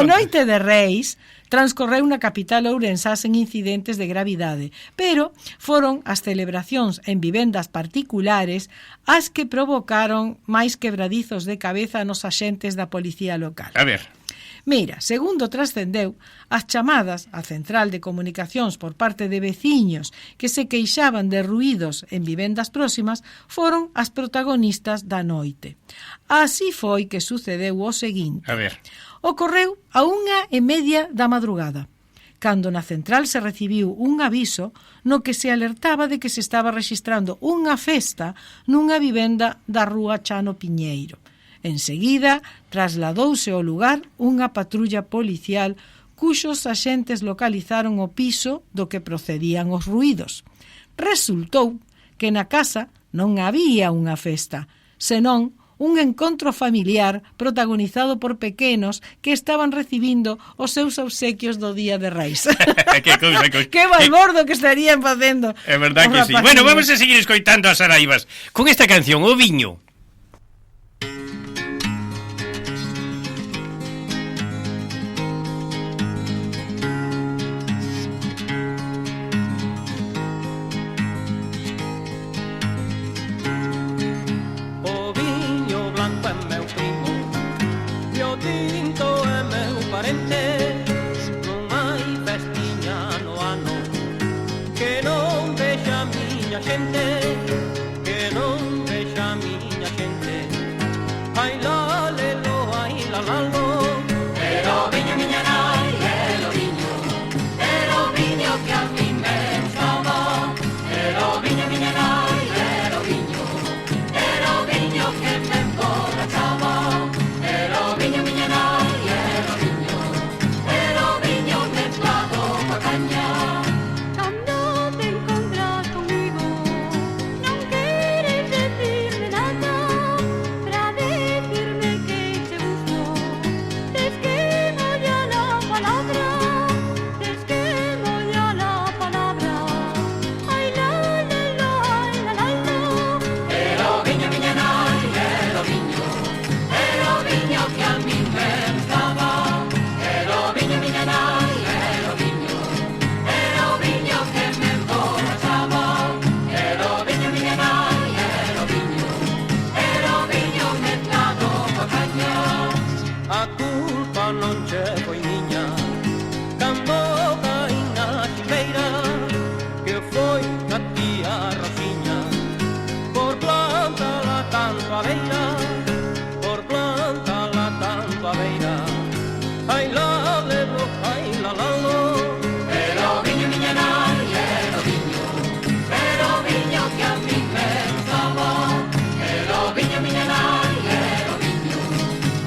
noite de Reis transcorreu na capital ourensá sen incidentes de gravidade, pero foron as celebracións en vivendas particulares as que provocaron máis quebradizos de cabeza nos axentes da Policía Local. A ver. Mira, segundo trascendeu, as chamadas á central de comunicacións por parte de veciños que se queixaban de ruídos en vivendas próximas foron as protagonistas da noite. Así foi que sucedeu o seguinte. A ver. Ocorreu a 1:30 da madrugada, cando na central se recibiu un aviso no que se alertaba de que se estaba rexistrando unha festa nunha vivenda da rúa Chano Piñeiro. Enseguida, trasladouse ao lugar unha patrulla policial cuxos axentes localizaron o piso do que procedían os ruídos. Resultou que na casa non había unha festa, senón un encontro familiar protagonizado por pequenos que estaban recibindo os seus obsequios do Día de Reis. Que balbordo que estarían facendo. É verdad que sí. Bueno, vamos a seguir escoitando as Araivas con esta canción, O Viño. O viño miña xente, que non vexa a miña xente. Ai la lelo, ai la lalo. Pero viño miña nai, pero viño que a mí me gustaba. Pero viño miña nai, pero viño que me emborrachaba. Pero viño miña nai, pero viño mezclado coa caña. Cando te encontras comigo, non queres decirme nada, pra decirme que te gusto. Tes que mollar la palabra, tes que mollar la palabra. Ai la la la, ai la la la. Pero viño miña nai, pero viño que a mí me gustaba. Pero viño miña nai, pero viño que me emborrachaba. Pero viño miña nai, pero viño mezclado coa caña. A culpa non che foi miña, cando caín na silveira, que foi a tía Rosiña, por plantala tanto a beira, por plantala tanto a beira. Ai la lelo, ai la lalo. Pero viño miña nai, pero viño que a mí me gustaba. Pero viño miña nai,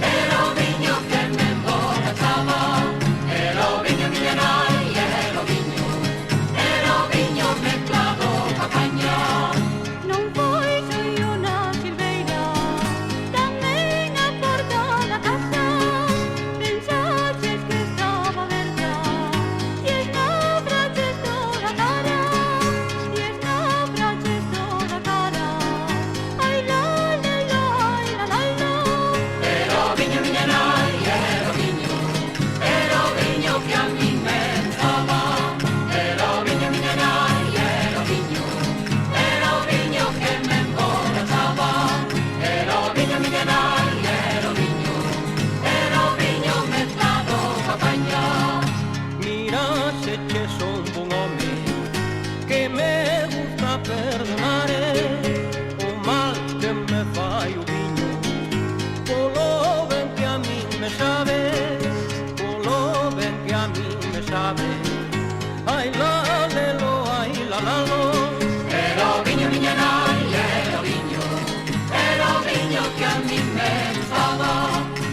pero viño que me emborrachaba. Pero viño miña nai, pero viño mezclado coa caña. Non foi soio na silveira, tamén a porta da casa. Pensaches que estaba aberta, e esnabraches toda a cara, e esnabraches toda a cara. Ai la la la, ai la la la. Pero viño miña nai, pero viño que a mí me gustaba. Pero viño miña nai, pero viño que me emborrachaba. Pero viño miña nai, pero viño mezclado coa caña. Mira se che son bon home, que me gusta perdonar o mal que me fai o viño. Polo ben que a mí me sabe, polo ben que a mí me sabe. Ai la lelo, ai la lalo. Pero viño miña nai, pero viño que a mí me gustaba.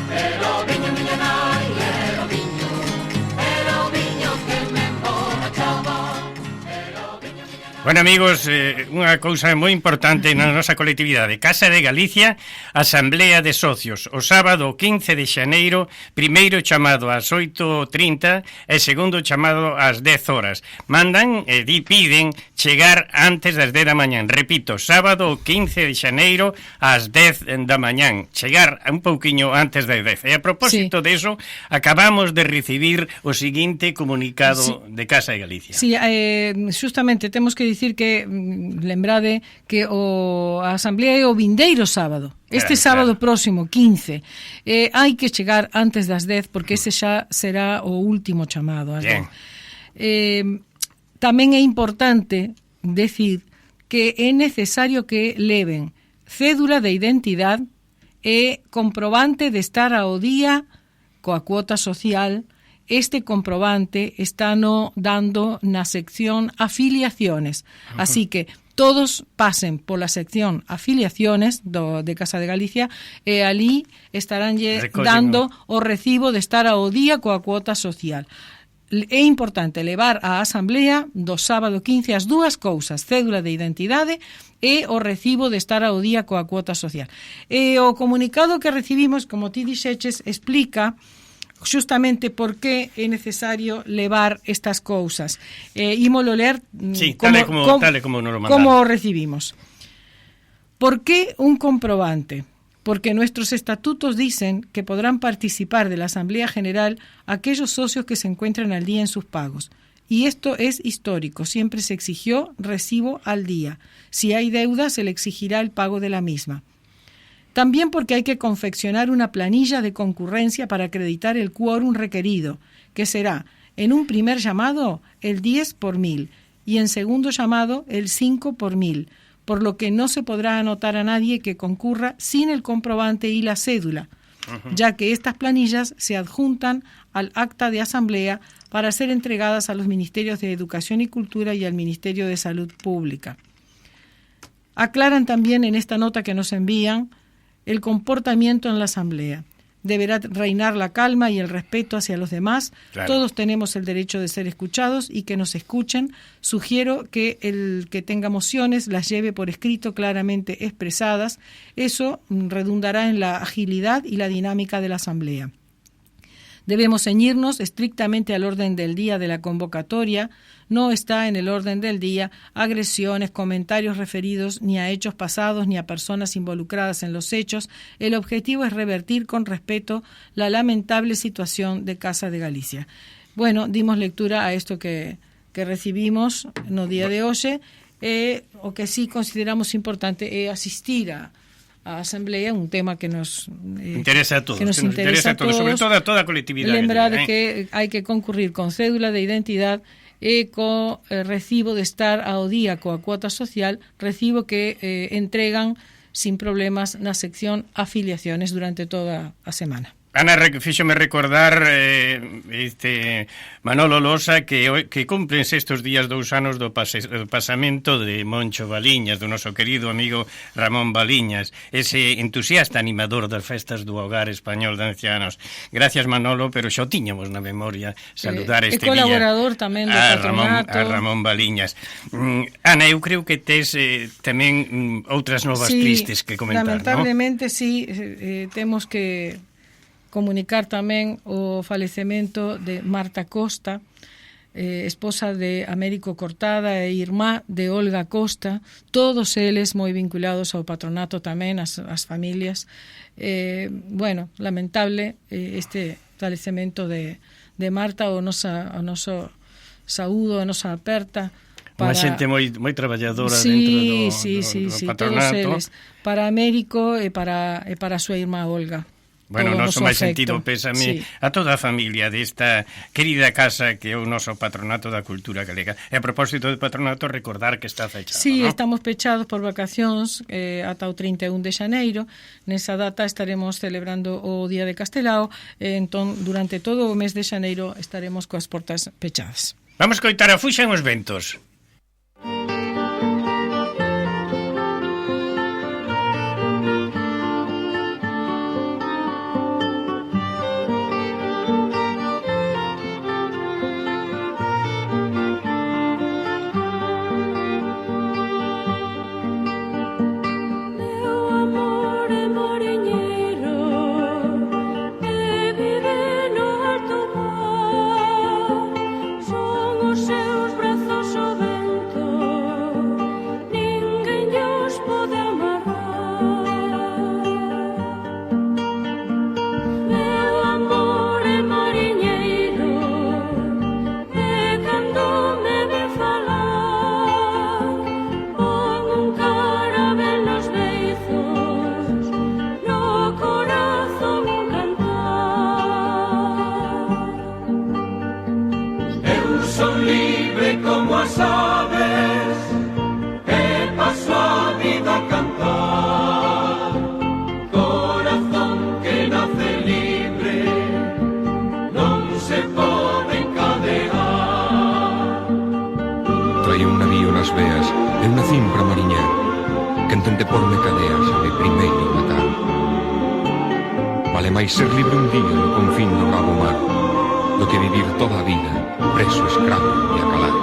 Pero viño miña nai, pero viño que me emborrachaba. Bueno, amigos, unha cousa moi importante na nosa colectividade. Casa de Galicia, Asamblea de Socios. O sábado 15 de xaneiro, primeiro chamado ás 8:30 e segundo chamado ás 10 horas. Mandan e piden chegar antes das 10 da mañán. Repito, sábado 15 de xaneiro ás 10 da mañán. Chegar un pouquiño antes das 10. E a propósito de eso, acabamos de recibir o seguinte comunicado de Casa de Galicia. Sí, justamente temos que dicir que lembrade que a Asamblea é o vindeiro sábado. Este sábado próximo, 15. Hai que chegar antes das 10 porque ese xa será o último chamado. Tamén é importante decir que é necesario que leven cédula de identidade e comprobante de estar ao día coa cuota social. Este comprobante está dando na sección afiliaciones. Así que todos pasen pola sección afiliaciones de Casa de Galicia e ali estaránlle dando o recibo de estar ao día coa cuota social. É importante levar á Asamblea do sábado 15 as dúas cousas, cédula de identidade e o recibo de estar ao día coa cuota social. E o comunicado que recibimos, como ti dixeches, explica justamente por que é necesario levar estas cousas. Ímolo ler tal como nos lo mandaron. Como recibimos. ¿Por qué un comprobante? Porque nuestros estatutos dicen que podrán participar de la Asamblea General aquellos socios que se encuentran al día en sus pagos. Y esto es histórico, siempre se exigió recibo al día. Si hay deuda, se le exigirá el pago de la misma. También porque hay que confeccionar una planilla de concurrencia para acreditar el quórum requerido, que será, en un primer llamado, el 10 por 1000, y en segundo llamado el 5 por 1000, por lo que no se podrá anotar a nadie que concurra sin el comprobante y la cédula, ya que estas planillas se adjuntan al acta de asamblea para ser entregadas a los Ministerios de Educación y Cultura y al Ministerio de Salud Pública. Aclaran también en esta nota que nos envían el comportamiento en la asamblea. Deberá reinar la calma y el respeto hacia los demás. Claro. Todos tenemos el derecho de ser escuchados y que nos escuchen. Sugiero que el que tenga mociones las lleve por escrito claramente expresadas. Eso redundará en la agilidad y la dinámica de la asamblea. Debemos ceñirnos estrictamente al orden del día de la convocatoria. No está en el orden del día agresiones, comentarios referidos ni a hechos pasados ni a personas involucradas en los hechos. El objetivo es revertir con respeto la lamentable situación de Casa de Galicia. Bueno, dimos lectura a esto que recibimos no día de hoxe, o que sí consideramos importante é asistir a Asamblea, un tema que nos interesa a todos, que nos interesa a todos, sobre todo a toda a colectividade. Lembrar que hai que concurrir con cédula de identidade e co recibo de estar ao día coa cuota social, recibo que entregan sin problemas na sección afiliaciones durante toda a semana. Ana, fíxome recordar Manolo Losa que cumplense estes días 2 anos do pasamento de Moncho Baliñas, do noso querido amigo Ramón Baliñas, ese entusiasta animador das festas do Hogar Español de Ancianos. Gracias, Manolo, pero xa o tiñamos na memoria saludar este día. É colaborador tamén do patronato. A Ramón Baliñas. Ana, eu creo que tes tamén outras novas tristes que comentar, lamentablemente, ¿no? Sí, temos que comunicar tamén o falecemento de Marta Costa, esposa de Américo Cortada e irmá de Olga Costa, todos eles moi vinculados ao patronato tamén, as familias. Bueno, lamentable este falecemento de Marta, o noso saúdo, a nosa aperta. Unha xente moi traballadora dentro do patronato. Todos eles, para Américo e para a súa irmá Olga. Bueno, o noso máis sentido pésame a toda a familia desta querida casa que é o noso patronato da cultura galega. E a propósito do patronato, recordar que está fechado, Sí, ¿no? Estamos pechados por vacacións ata o 31 de xaneiro. Nesa data estaremos celebrando o Día de Castelao, entón, durante todo o mes de xaneiro estaremos coas portas pechadas. Vamos coitar a Fuxa en os ventos. Mais ser libre un día no confín do cabo mar do que vivir toda a vida preso, escravo e acalado.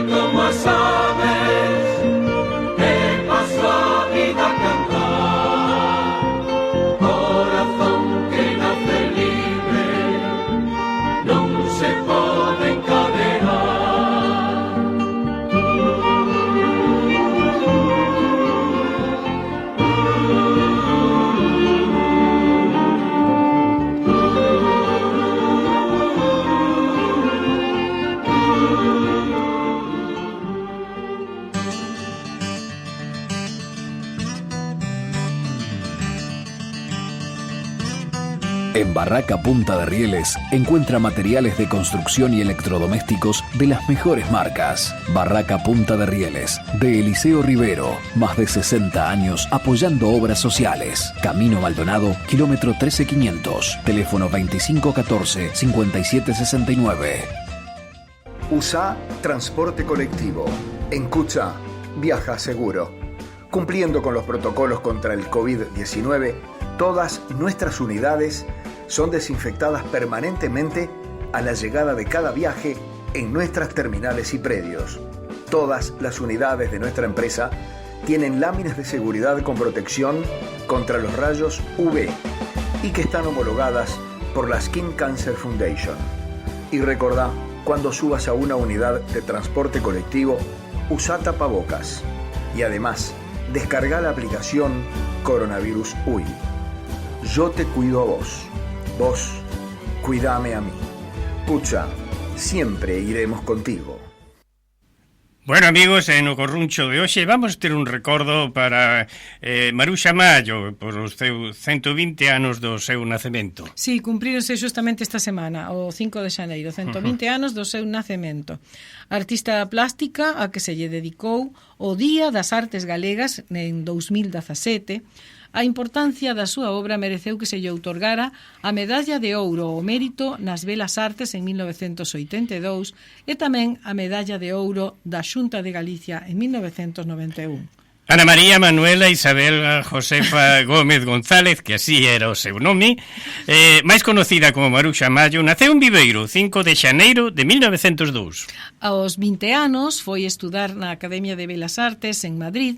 Como as aves, e paso a vida a cantar. En Barraca Punta de Rieles encuentra materiales de construcción y electrodomésticos de las mejores marcas. Barraca Punta de Rieles, de Eliseo Rivero, más de 60 años apoyando obras sociales. Camino Maldonado, kilómetro 13500, teléfono 2514-5769. USA Transporte Colectivo. En Cucha, viaja seguro. Cumpliendo con los protocolos contra el COVID-19, todas nuestras unidades son desinfectadas permanentemente a la llegada de cada viaje en nuestras terminales y predios. Todas las unidades de nuestra empresa tienen láminas de seguridad con protección contra los rayos UV y que están homologadas por la Skin Cancer Foundation. Y recordá, cuando subas a una unidad de transporte colectivo, usa tapabocas. Y además, descarga la aplicación Coronavirus UI. Yo te cuido a vos. Vos, cuidame a mí. Pucha, siempre iremos contigo. Bueno, amigos, en o Corruncho de hoxe vamos ter un recordo para Maruxa Mallo por os seus 120 anos do seu nacemento. Sí, cumpríronse justamente esta semana, o 5 de xaneiro, 120 anos do seu nacemento. Artista plástica a que se lle dedicou o Día das Artes Galegas en 2017. A importancia da súa obra mereceu que se lle outorgara a Medalla de Ouro ao Mérito nas Belas Artes en 1982 e tamén a Medalla de Ouro da Xunta de Galicia en 1991. Ana María Manuela Isabel Josefa Gómez González, que así era o seu nome, máis conocida como Maruxa Mallo, naceu en Viveiro, 5 de xaneiro de 1902. Aos 20 anos foi estudar na Academia de Belas Artes en Madrid,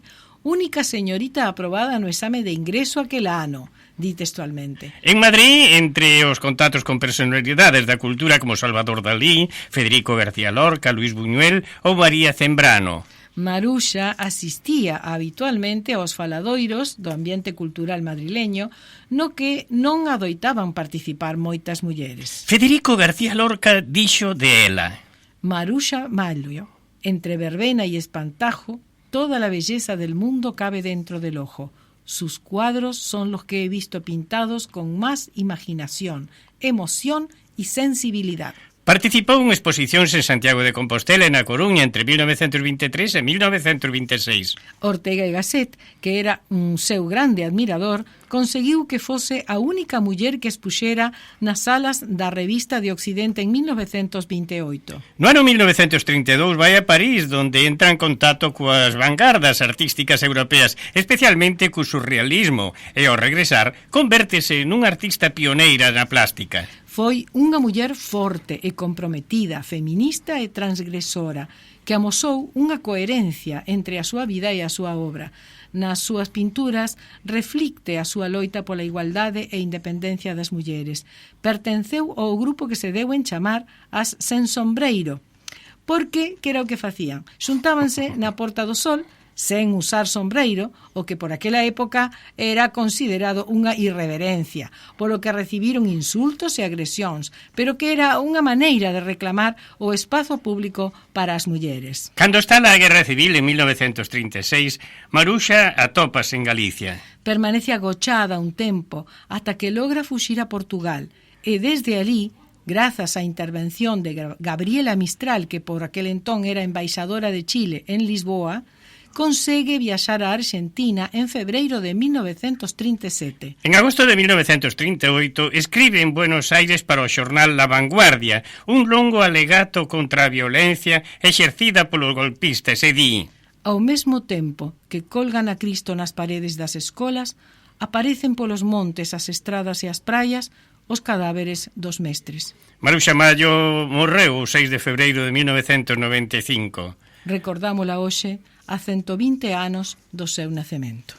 única señorita aprobada no exame de ingreso aquel ano, di textualmente. En Madrid, entre os contactos con personalidades da cultura como Salvador Dalí, Federico García Lorca, Luis Buñuel ou María Zembrano. Maruxa asistía habitualmente aos faladoiros do ambiente cultural madrileño, no que non adoitaban participar moitas mulleres. Federico García Lorca dixo de ela: Maruxa Mallo, entre verbena y espantajo, toda la belleza del mundo cabe dentro del ojo. Sus cuadros son los que he visto pintados con más imaginación, emoción y sensibilidad. Participou en exposicións en Santiago de Compostela e na Coruña entre 1923 e 1926. Ortega y Gasset, que era un seu grande admirador, conseguiu que fose a única muller que expuxera nas salas da Revista de Occidente en 1928. No ano 1932 vai a París, donde entra en contacto coas vanguardas artísticas europeas, especialmente co surrealismo, e ao regresar convértese nun artista pioneira na plástica. Foi unha muller forte e comprometida, feminista e transgresora, que amosou unha coherencia entre a súa vida e a súa obra. Nas súas pinturas reflicte a súa loita pola igualdade e independencia das mulleres. Pertenceu ao grupo que se deu en chamar as Sen Sombreiro, porque que era o que facían? Xuntábanse na Porta do Sol sen usar sombreiro, o que por aquela época era considerado unha irreverencia, polo que recibiron insultos e agresións, pero que era unha maneira de reclamar o espazo público para as mulleres. Cando está na Guerra Civil en 1936, Maruxa atópase en Galicia. Permanece agochada un tempo ata que logra fuxir a Portugal e desde alí, grazas á intervención de Gabriela Mistral, que por aquel entón era embaixadora de Chile en Lisboa, consegue viaxar a Argentina en febreiro de 1937. En agosto de 1938 escribe en Buenos Aires para o xornal La Vanguardia un longo alegato contra a violencia exercida polos golpistas e di: ao mesmo tempo que colgan a Cristo nas paredes das escolas, aparecen polos montes, as estradas e as praias os cadáveres dos mestres. Maruxa Mallo morreu o 6 de febreiro de 1995. Recordámola hoxe a 120 anos do seu nacemento.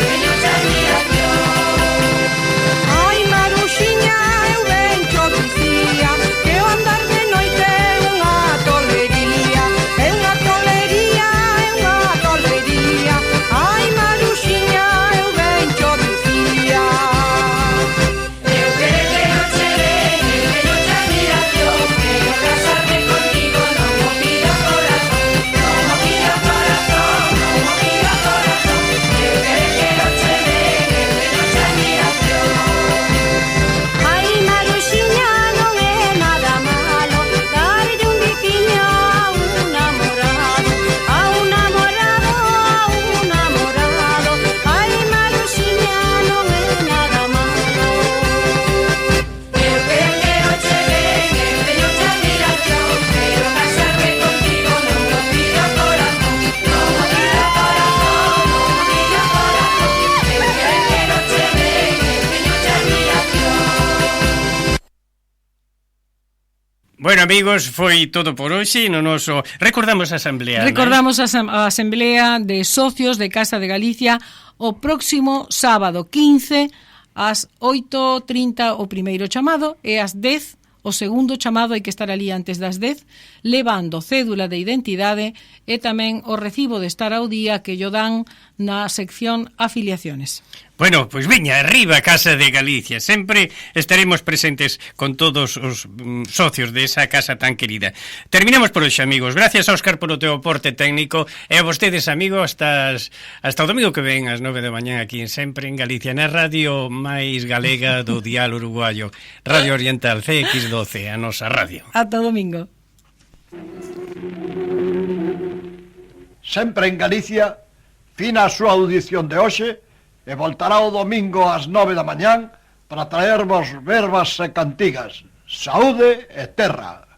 Que Bueno, amigos, foi todo por hoxe no noso... Recordamos a asamblea, Recordamos a asamblea de socios de Casa de Galicia o próximo sábado 15 ás 8:30 o primeiro chamado e ás 10 o segundo chamado. Hai que estar ali antes das 10 levando cédula de identidade e tamén o recibo de estar ao día que llo dan na sección afiliaciones. Bueno, pois viña, arriba Casa de Galicia. Sempre estaremos presentes con todos os socios de esa casa tan querida. Terminamos por hoxe, amigos. Gracias, Óscar, polo teu aporte técnico. E a vostedes, amigos, hasta o domingo que ven ás 9 da mañá aquí Sempre en Galicia, na radio máis galega do dial uruguayo, Radio Oriental CX12, a nosa radio. Ata o domingo. Sempre en Galicia, fina a súa audición de hoxe, e voltará o domingo ás 9 da mañán para traervos verbas e cantigas. Saúde e terra.